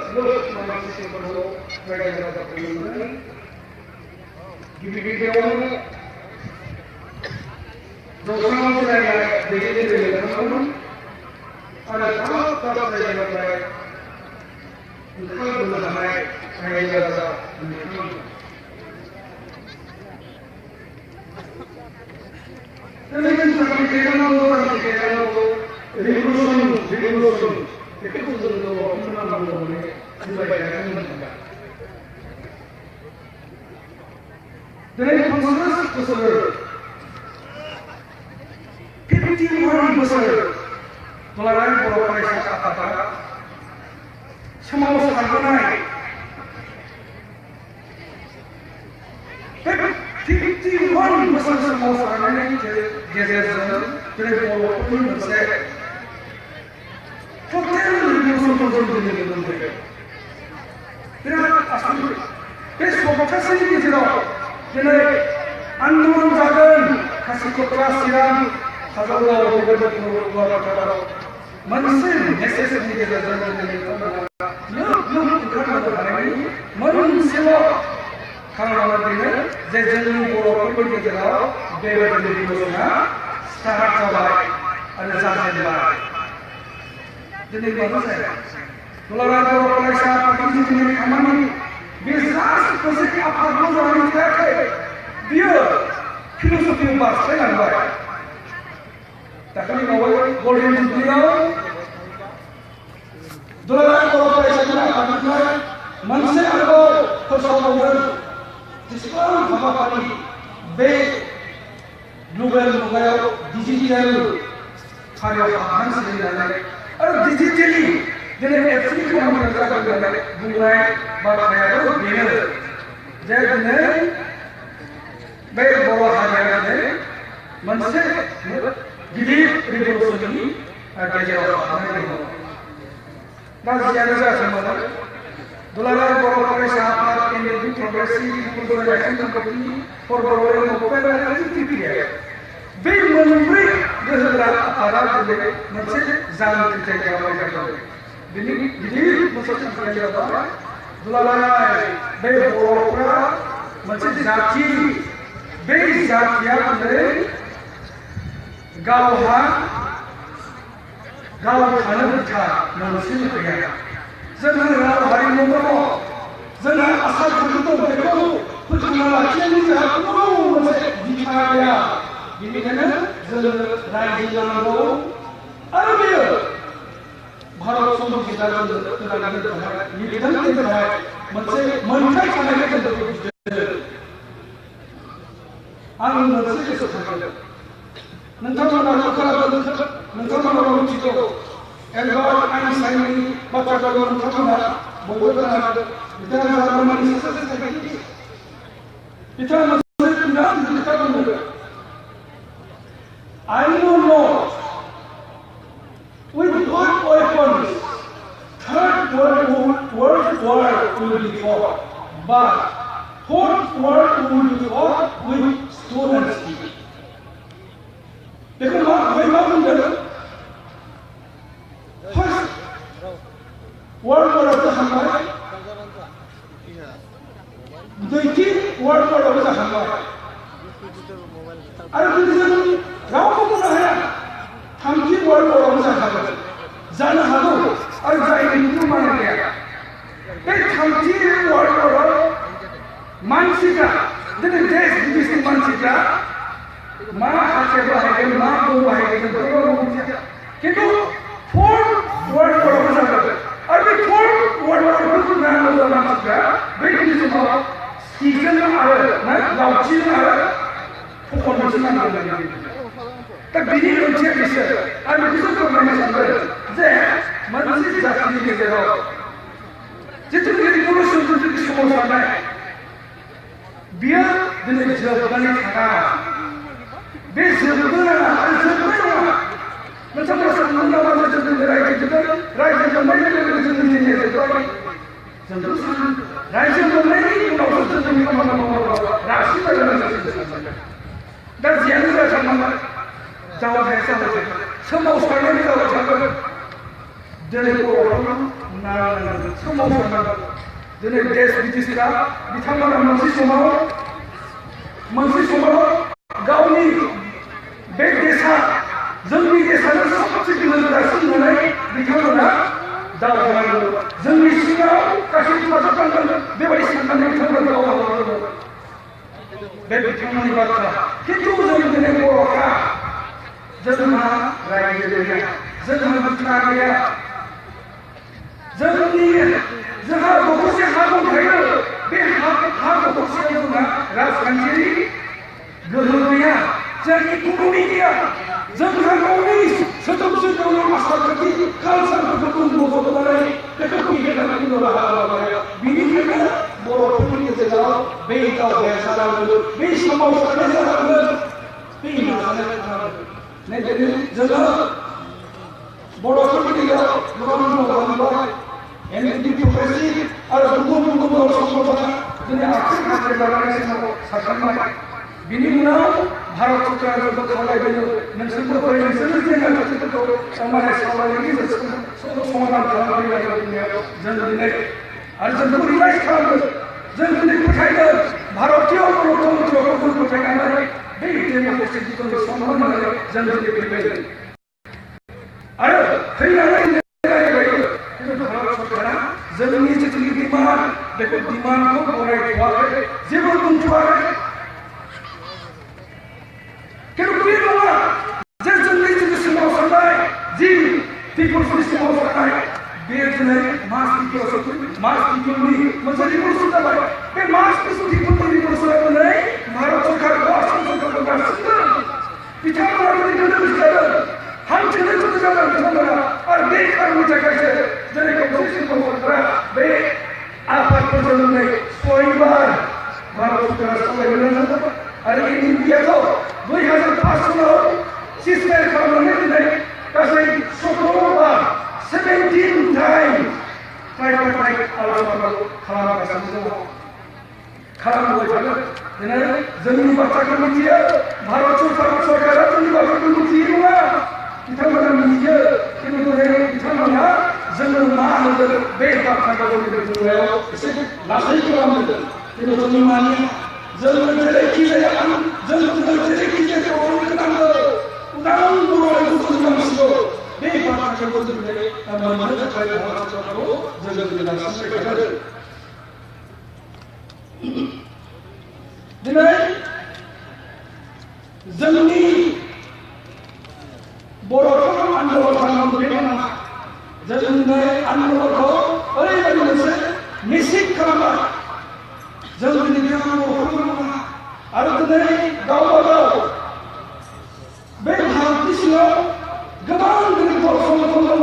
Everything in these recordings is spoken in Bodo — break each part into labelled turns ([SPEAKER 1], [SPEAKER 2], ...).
[SPEAKER 1] Most manusia mereka dapat ilmu. Gigi-giginya dosa saya diri teman-teman. Ada tak saya dapat untuk bersama saya dapat. Jadi sampai kerana revolution itu sudah orang boleh dibayar dengan. Dari konsensus besar, 51 besar, melalui beberapa kata, semua sekarang 51 besar semua sekarang gezer dari walaupun besar. Hotel revolution terjadi. Tidak asal. Besok kasih kita. Jadi anjuran jalan kasih kelas yang hazarlah beberapa orang manusia necessity kita jalan. Belum kerana hari ini manusia kalau nantinya jadi orang kita jalan beberapa revolution start cabai ada jalan jalan. Jadi manusia melalui beberapa saat ini kami bisnis positif apa yang kita dia filosofi bahasa yang baik. Tapi kalau boleh dibilang, dalam beberapa saat kami manusia atau persoalan Islam apa ini global digital karya manusia ini. और डिजिटली जने एप्स की हम नजर करने बुलाए बात है तो बिना जने बे बड़ा हाजिर है मन से गिरी रिवोल्यूशन आगे हमें बस जाने से समझ दुलारा बड़ा साहब in the progressive globalization company for global mobile TPI बे मोनब्रै गोहोग्रा आफादा मोनसे जानो थाखाय खालामनाय बिनि गिदिर मोनसे थांखिया जाबाय दुलाराय बे बर'फोरा मोनसे जाथि बे जाथिया दिनै गावहा गाव थानो बिथा मोनसे गैया जोंहा राव हारिमु दङ जोंहा आसार खान्थि दं बेखौ फोथांना लाखिनायनि जोंहा खुनु मोनसे बिथा गैया बेनिखायनो जों रायजो जानांगौ आरो बेयो भारत संबिजितआ होनानै दोननाय लिरनानै दोननाय मोनसे मोनथाय थानायखौ जों बुजिदों आं मोनसे गोसोखांदों नोंथांमोना खोनादों नोंथांमोना मिथिगौ एलबार्ट आइनस्टाइननि बाथ्राखौ नोंथांमोना बयबो खोनादों बिथाङा जार्मानिनि सासे सानथौगिरि बिथाङा मोनसे खोथा बुंदों I don't know with what weapons third world war will be fought, but fourth world will be fought with students. Because first world war of the Hamai, the world war of the Hamai. रावबो बुंनो हाया थामथि वर्ल्ड वाराव जानो हागौ आरो जायनि माने गैया बे थामथि वर्ल्ड वाराव मानसिफ्रा दिनै देश विदेशनि मानसिफ्रा मा हाथियार बाहायगोन मा बम बाहायगोन बेखौ मिथिया खिन्थु फोर्थ वर्ल्ड वाराव जागोन आरो बे फोर्थ वर्ल्ड वाराव जानांगौ मानसिफ्रा बै समाव स्टिकजों आरो लावथिजों आरो फखनजों नांगौ दा बिनि ओंथिया बिसोर आं बेखौसो फोरमायनो सानदों जे मोनसे जातिनि गेजेराव जिथुनाखि रिभलिउसन जिथुनाखि सोमावसारनाय बियो दिनै जोबनानै थाङा बे जोबनो नाङा आरो जोबनाय नङा मोनसे बाथ्रा बुंनांगौ जोंनि रायजो मोननाय लोगो लोगो जोंनि जोबबाय जोंथ' रायजो मोननायनि उनावसो जोंनि खामानि मावनांगौ रासिन जागोन दा जियानो जाथारनांगोन जावहाय सोमावसारनायनि जाबाय थागोन दिनै बर'फोरखौ नांनांगोन सोमावसारनांगोन दिनै देश बिदेशफ्रा बिथांमोना मोनसे समाव गावनि बे देशा जोंनि देशानो सबसे गोनांसिन होननानै बिथांमोना दावगानांगौ जोंनि सिङाव गासैबो नाजानांगोन बेबायदि साननानै बिथांमोना दावगानांगौ बे बिथांमोननि बाथ्रा खिन्थु जों दिनै बर'फ्रा जोंहा रायजो गैया जोंहा बिथा गैया जोंहा दखरसे हा दंखायो बे हा दखरसेयाव जोंहा राजखान्थियारि गोहो गैया जोंनि इक'नमि गैया जोंहा गावनि सोदोमस्रि गावनि आसारखान्थि कालसारफोरखौ बजबनानै बेफोरखौ फेहेरनानै राहा लामाया बेनिखायनो बर'फोरनि गेजेराव बे दावहाया जानांगोन बे सोमावसारनाय जानांगोन बे नाजानाया जानांगोन दिनै जोङो बर'फोरनि गेजेराव गोबां दावगाबाय डेम'क्रेसि आरो गुबुन संगठना दिनै आथिं हाथाइ लानानै सारखांबाय बिनि उनाव भारत सरकारा जोंखौ खावलायदों नोंसोरबो फै नोंसोरनि जेंनाफोरखौ माने सावरायनायनि गेजेरजों समाधान खालामनायाव जों दिनै आरो जोंखौ रिलाइज खालामदों जों दिनै फोथायदों भारतीय गणतन्त्रखौ फोथायनानै बे डेम'क्रेसि जिखुनु सन्मान होनानै जों दिनै फैबाय आरो फैनानै जोंनि जिथुनि डिमान्ड बेखौ डिमान्डखौ गनायथ'वाखै जेबो बुंथ'वाखै खिन्थु बे नङा जे जोंनि जिथु सोमावसारनाय जि पिपल्सनि सोमावसारनाय बे दिनै मास पिपलनि मोनसे रिभलुसन जाबाय बे मास पिपलनि रिभलुसना दिनै भारत सरकारखौ आसाम सरकारखौ गासिबो बिथांमोना दिनै गोदो जादों हांथोनो गोदो जादों बिथांमोना आरो बे खारननि थाखायसो दिनै खौसे सोमावसारग्रा बे आफादफोरजों दिनै सयबार भारत सरकारा सालायनो नाजादों आरो इन्डियाखौ 2005 सालाव सिजफायार खालामनानै दिनै गासै 17 बार 17 टाइम ट्राइपार्टाइट आलोचनाखौ खालामगासिनो दङ खालामबाय थागोन दिनै जोंनि बाथ्राखौ मिथियो भारत सरकारा जोंनि बाथ्राखौ मिथियो नङा बिथांमोना मिथियो खिन्थु दिनै बिथांमोना जोंनो मा होदों बे बाथ्राखौ बुंनायाव एसे लासै खालामदों खिन्थु जोंनि मानिया जोंनो जेरैखि जाया जोंनो जेरैखि जाया नांगौ उदां बर'खौ जों नांसिगौ बे बाथ्राखौ जों दिनै मोननो थाखाय भारत सरकारखौ जों दिनै नाजाबाय थादों दिनै जोंनि बर'फोरखौ आन्दलन खालामनांगौ बे नङा जों दिनै आन्दलनखौ ओरैबायदि मोनसे मिसिं खालामबाय जों दिनै बर'फोरखौ नङा आरो दिनै गावबागाव बे भारतनि सिङाव गोबां दिनै बर' संगठन दङ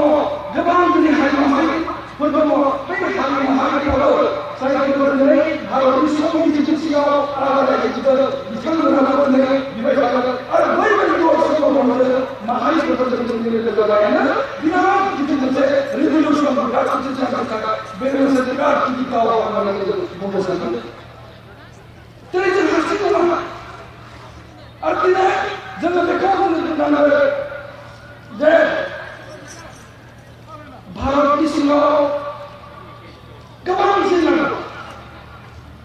[SPEAKER 1] गोबां दिनै हारि माहारिफोर दङ बे हारि माहारिफोराव जायफोर दिनै भारतनि संबिजितनि सिङाव आलादा रायजोफोर बिथांमोनहाबो दिनै बिबाय थागोन आरो बैबायदि बर' संगठनफोर माहारिफोरजों जों दिनै लोगो लानानै बिराद गिदिर मोनसे रिभलिउसन बिराद गिदिर जानो थाखाय बे मोनसे बिराद गिदिर दावहा होननानै जों बुंनो सानदों दिनै जों हारसिं नङा आरो दिनै जोङो बेखौ बुंनांगोन जे भारतनि सिङाव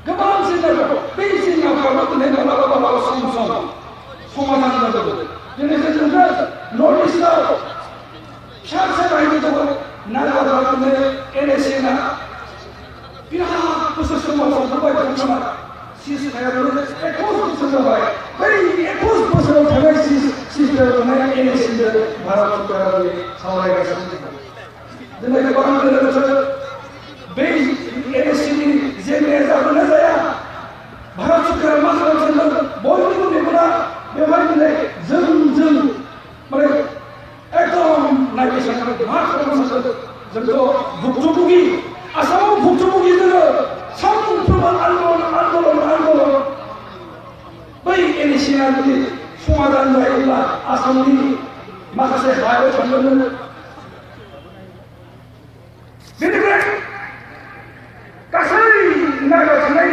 [SPEAKER 1] गोबां जेंना दं बे जेंनाफोराव दिनै माब्लाबा सम समाधान जादों दिनै जों नर्थ इस्टआव फिसा फिसा रायजो दङ नागाफोरा दिनै NSA बिराद बोसोर सोमावसारबाय बिथांमोना सिजफायारनो 21 बोसोर जाबाय बै 21 बोसोराव थानाय सिजफायार थानाय NSA भारत सरकारा सावरायगासिनो दिनै गोबां गोरोन्थि बै NSA जेंनाया जागोन ना जाया भारत सरकारा मा खालामदों बयनिबो मेगना बेवहाय दिनै जों माने एकदम नायबिजिरनानै मा खालामनांगोन जोंथ' भुक्तभोगि आसामाव भुक्तभोगि जोङो सानफ्रोमबो आन्दलन बै NSA जुदि समाधान जायोब्ला आसामनि माखासे हायाव थांगोन बेनिफ्राय गासै नागाव थानाय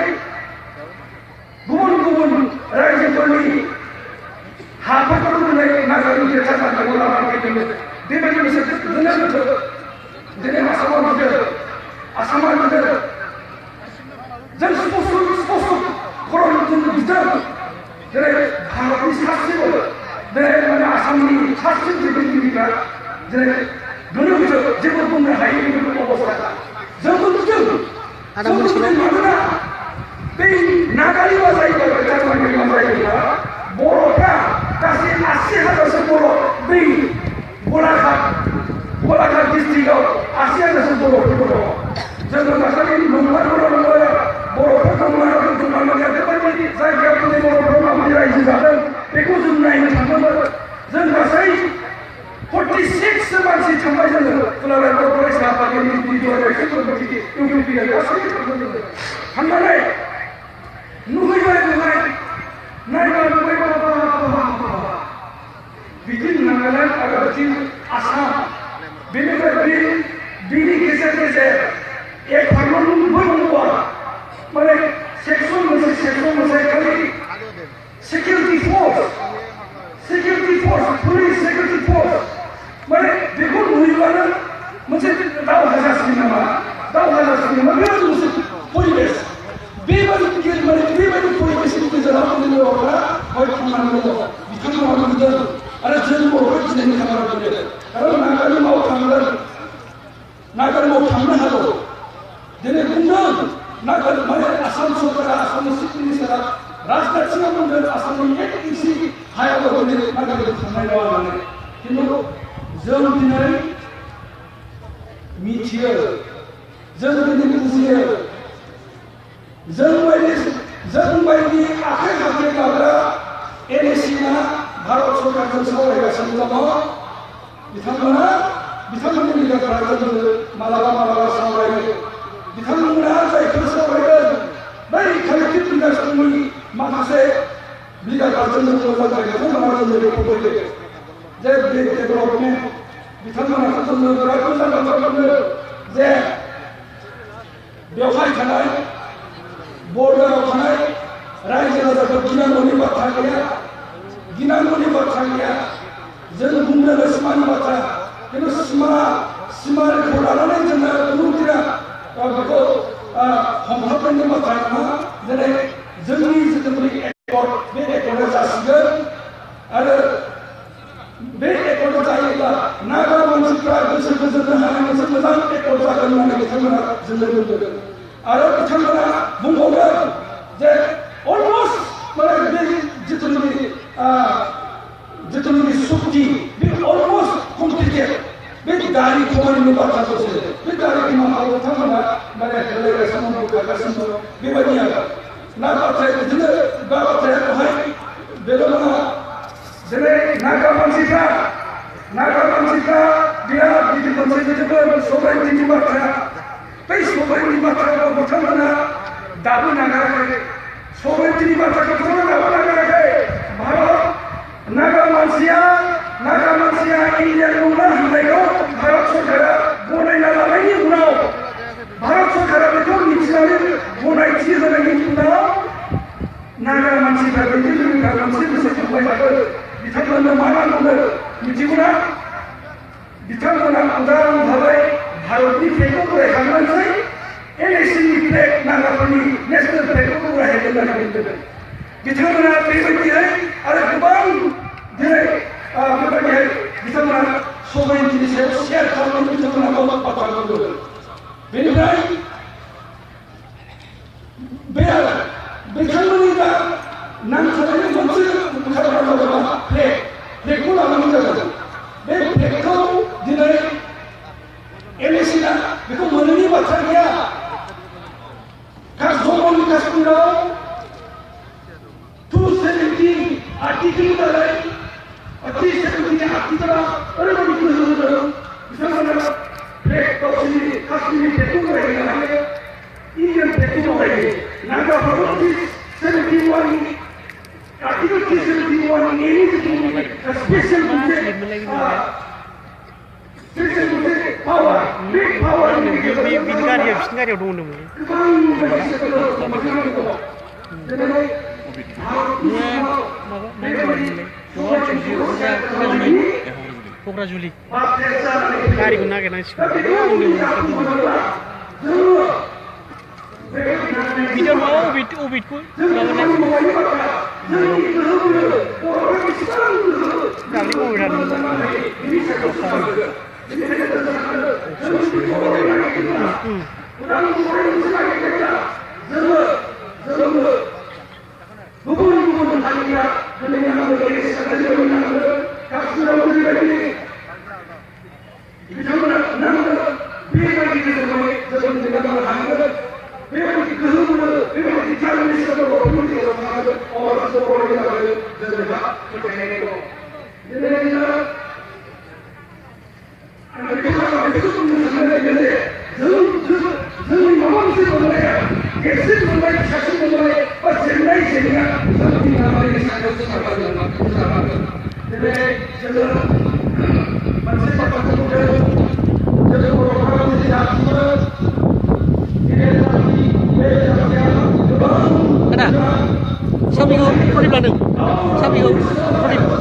[SPEAKER 1] गुबुन रायजोफोरनि हाफोरखौ दिनै नागानि देरहासारनांगौ लानानै फैदोंमोन बेबायदि मोनसे गोजोननाय बोथोर थांदों जों स्पष्ट खर'जों बिदों जेरै भारतनि साबसिन जेरै माने आसामनि साबसिन दैदेनगिरिफ्रा जेरै गोनो गोथो जेबो बुंनो हायै बेफोर अबस्था जोंबो नुदों मानोना बै नागालिबा जायोबा जार्मानिबा जायोबा बर'फ्रा गासै 80,000सो बर' बै गलाघाट डिस्ट्रिक्टआव 80,000सो बर'फोर दङ जोङो दाखालि मोनबाफोराव बर'फोरखौ माने बेबायदि जायगायाव दिनै बर'फोरा माबायदि रायजो जादों बेखौ जों नायनो थांदोंमोन जों गासै 46 मानसि थांबाय जोङो दुलाराय बर' फरायसा आफादनि इउपिपि गासै थांनानै नुहैबाय नायबा नुबाय बिथिं नागालेण्ड आरो बिथिं आसाम बेनिफ्राय बिनि गेजेर एक फार्मानबो दंबा माने सेक्सन मोनसे खालि सिकिउरिटि फर्स पुलिस सिकिउरिटि फर्स माने बेखौ नुयोब्लानो मोनसे दावहा जासिगोन नामा बेबायदि परिबेस बेबायदि परिबेसनि गेजेराव जोंनि बर'फ्रा थांनानै दङ बिथांमोना नुदों आरो जों बर'फ्रा दिनैनि खामानि नुदों आरो नागालेण्डआव थांनो हागौ दिनै बुंदों नागालेण्ड माने आसाम सरकारा आसामनि चिफ मिनिस्टारा राजनाथ सिंहआ बुंदों आसामनि 1 इंसि हायाव दिनै नागालेण्डआव थांनाय नङा होननानै खिन्थु जों दिनै मिथियो जों दिनै बुजियो जों बायदि आखाइ हाबनाय लाग्रा NSCआ भारत सरकारजों सावरायगासिनो दङ बिथांमोननि लिडारफ्रा जोङो मालाबा सावरायो बिथांमोना जायखौ सावरायगोन बै कालेक्टिभ लिडार्सफोरनि माखासे लिडारफोरजों जों मोजां बिथांमोना जोंनो रिपर्ट होयो जे बे डेभेलपमेन्ट बिथांमोना जोंनो बिराद मोजां बाथ्रा बुङो जे बेवहाय थानाय बर्डाराव थानाय रायजो राजाफोर गिनांगौनि बाथ्रा गैया जों बुंनो सिमानि बाथ्रा खिन्थु सिमाखौ लानानै जोङो गुरुफोरा बेखौ हमथाबनायनि बाथ्रा नङा जेरै जोंनि जिथुनाखि एकर्ड बे एकर्डआ जासिगोन आरो बे एकर्डआ जायोब्ला नागा मानसिफ्रा गोसो गोजोननो हानाय मोनसे मोजां एकर्ड जागोन होननानै बिथांमोना जोंनो बुंदों आरो बिथांमोना बुंबावदों जे अलमस्ट माने बे जिथुनाखि सुक्ति बे अलमस्ट कमप्लिटेड बे गारि खामानिनि बाथ्राखौसो बे गारि खामानिखौ बिथांमोना माने रायलायगासिनो बुंगासिनो दं बेबायदि आरो ना बाथ्राया बिदिनो बाथ्राया बेवहाय बेल' नङा जेरै नागा मानसिफ्रा बिराद गिदिर मोनसे जोबोद सबायथिनि बाथ्रा बै सबायनि बाथ्राखौ बिथांमोना दाबो नागाराखै सबायथिनि बाथ्राखौ बिथांमोना दाबो नागाराखै भारत नागा मानसिया इन्डियान नंला होननायखौ भारत सरकारा गनायना लानायनि उनाव भारत सरकारा बेखौ मिथिनानै गनायथि होनायनि उनाव नागा मानसिफ्रा मोनसे गोसो खांबाय थागोन बिथांमोननो मा नांगौनो मिथिगौना बिथांमोना उदां भाबै भारतनि फ्लेगखौ बरायखांनोसै NSCनि फ्लेग नागाफोरनि नेशनेल फ्लेगखौ बरायहैगोन होननानै बुंदों बिथांमोना बेबायदियै आरो गोबां दिनै बेबायदियै बिथांमोना सबायथिनि सायाव शेयार खालामनानै बिथांमोना गाव बाथ्रा बुंदों बेनिफ्राय बे बिथांमोननि दा नांथानायनि मोनसे खार'ना जादों फ्लेगखौ लानानै जादों बे फ्लेगखौ दिनै NSCआ बेखौ मोनैनि बाथ्रा गैया जम्मु काश्मीराव 270 आर्टिकेलनि दारै 370 आर्टिकेला ओरैबायदि गोहो होदों बिथांमोना फ्लेग गावसोरनि काश्मीरनि फ्लेगखौ बरायहोनो हायो इन्डियान फ्लेगखौ बरायहोयो नागाफोराबो 371 आर्टिकेल 371 एनि जिथुनाखि स्पेसियेल मोनसे पावार बे पावारनि गेजेरजों
[SPEAKER 2] बिनि गारियाव दं होनदोंमोन क'क्राझुलि गारिखौ नागिरनांसिगोन 비디오 뭐 오빗고
[SPEAKER 1] 부분 다니냐 그냥 여기 생각하시고 있는 각수라고 그러니 이거는 나는 배우기 때문에 저는 내가 하는 거는 배우기 그 부분을 배우기 잘하는 시간으로 올리고 나가서 어디서 올리다가요 저희가 그렇게 해내고 얘네들은 그것도 상관없는데 저는 마음속으로 내가 예수 정말 자신 정말 어쨌나이 제가 저는 나만의 생각을 생각하는 근데 저는 만세 바깥으로 저쪽으로 가는 데 앞서는
[SPEAKER 2] 하나 삼이고 프림 나는 삼이고 프림